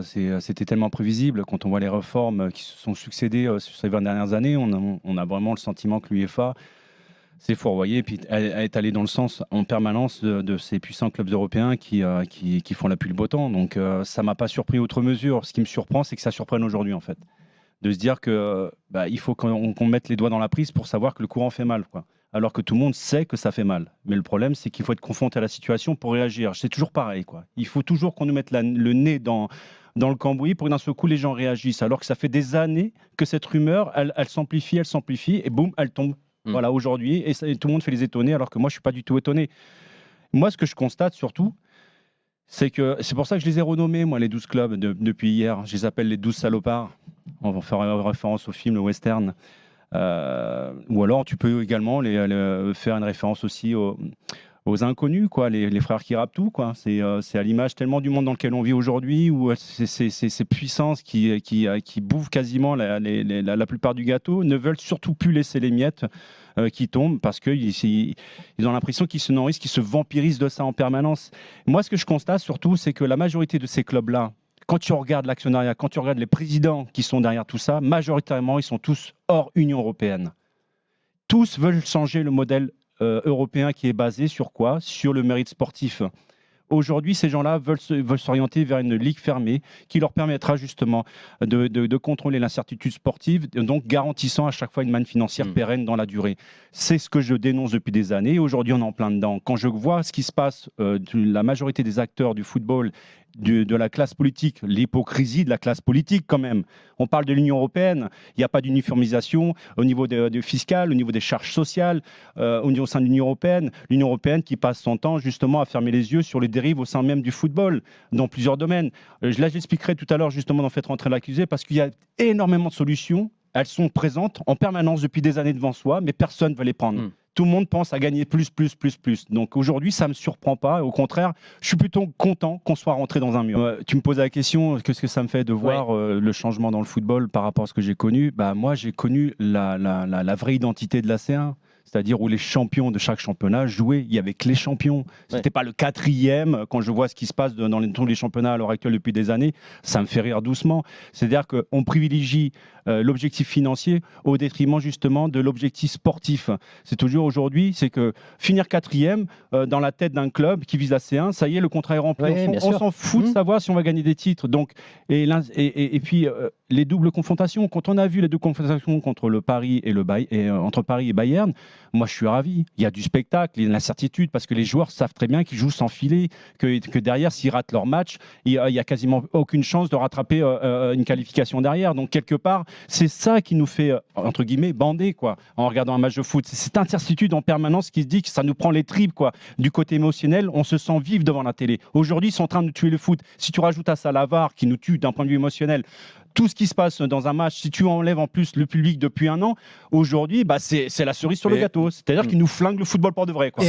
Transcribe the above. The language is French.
c'était tellement prévisible. Quand on voit les réformes qui se sont succédées sur ces 20 dernières années, on a vraiment le sentiment que l'UEFA s'est fourvoyée et puis elle est allée dans le sens en permanence de ces puissants clubs européens qui font la pluie le beau temps. Donc ça m'a pas surpris outre mesure. Ce qui me surprend, c'est que ça surprenne aujourd'hui en fait. De se dire que il faut qu'on mette les doigts dans la prise pour savoir que le courant fait mal, quoi. Alors que tout le monde sait que ça fait mal. Mais le problème, c'est qu'il faut être confronté à la situation pour réagir. C'est toujours pareil, quoi. Il faut toujours qu'on nous mette le nez dans le cambouis pour que d'un seul coup les gens réagissent. Alors que ça fait des années que cette rumeur, elle s'amplifie, et boum, elle tombe. Voilà, aujourd'hui, et tout le monde fait les étonnés, alors que moi, je suis pas du tout étonné. Moi, ce que je constate surtout, c'est pour ça que je les ai renommés, moi, les 12 clubs, depuis hier. Je les appelle les 12 salopards. On va faire référence au film, le western. Ou alors, tu peux également faire une référence aussi aux inconnus, quoi, les frères qui rappent tout, quoi. C'est à l'image tellement du monde dans lequel on vit aujourd'hui, où ces puissances qui bouffent quasiment la plupart du gâteau ne veulent surtout plus laisser les miettes qui tombent parce qu'ils ont l'impression qu'ils se nourrissent, qu'ils se vampirisent de ça en permanence. Moi, ce que je constate surtout, c'est que la majorité de ces clubs-là, quand tu regardes l'actionnariat, quand tu regardes les présidents qui sont derrière tout ça, majoritairement, ils sont tous hors Union européenne. Tous veulent changer le modèle européen qui est basé sur quoi? Sur le mérite sportif. Aujourd'hui, ces gens-là veulent s'orienter vers une ligue fermée qui leur permettra justement de contrôler l'incertitude sportive, donc garantissant à chaque fois une manne financière pérenne dans la durée. C'est ce que je dénonce depuis des années. Aujourd'hui, on est en plein dedans. Quand je vois ce qui se passe, la majorité des acteurs du football, de la classe politique, l'hypocrisie de la classe politique quand même. On parle de l'Union européenne, il n'y a pas d'uniformisation au niveau fiscal, au niveau des charges sociales, au sein de l'Union européenne qui passe son temps justement à fermer les yeux sur les dérives au sein même du football, dans plusieurs domaines. Là, j'expliquerai tout à l'heure justement dans Faites rentrer l'accusé, parce qu'il y a énormément de solutions, elles sont présentes en permanence depuis des années devant soi, mais personne ne veut les prendre. Tout le monde pense à gagner plus. Donc aujourd'hui, ça ne me surprend pas. Au contraire, je suis plutôt content qu'on soit rentré dans un mur. Tu me poses la question, qu'est-ce que ça me fait de voir le changement dans le football par rapport à ce que j'ai connu? Moi, j'ai connu la vraie identité de la C1. C'est-à-dire où les champions de chaque championnat jouaient, il y avait que les champions. Ce n'était pas le 4e. Quand je vois ce qui se passe dans tous les championnats à l'heure actuelle depuis des années, ça me fait rire doucement. C'est-à-dire qu'on privilégie l'objectif financier au détriment justement de l'objectif sportif. C'est toujours aujourd'hui, c'est que finir 4e dans la tête d'un club qui vise la C1, ça y est, le contrat est rempli. On s'en fout de savoir si on va gagner des titres. Donc, et puis les doubles confrontations. Quand on a vu les deux confrontations contre entre Paris et Bayern, moi je suis ravi. Il y a du spectacle, il y a de l'incertitude parce que les joueurs savent très bien qu'ils jouent sans filet, que derrière, s'ils ratent leur match, il n'y a quasiment aucune chance de rattraper une qualification derrière. Donc quelque part, c'est ça qui nous fait, entre guillemets, bander, quoi, en regardant un match de foot. C'est cette incertitude en permanence qui se dit que ça nous prend les tripes, quoi. Du côté émotionnel, on se sent vivre devant la télé. Aujourd'hui, ils sont en train de tuer le foot. Si tu rajoutes à ça la VAR qui nous tue d'un point de vue émotionnel, tout ce qui se passe dans un match, si tu enlèves en plus le public depuis un an, aujourd'hui, c'est la cerise sur le gâteau. C'est-à-dire qu'ils nous flinguent le football pour de vrai, quoi.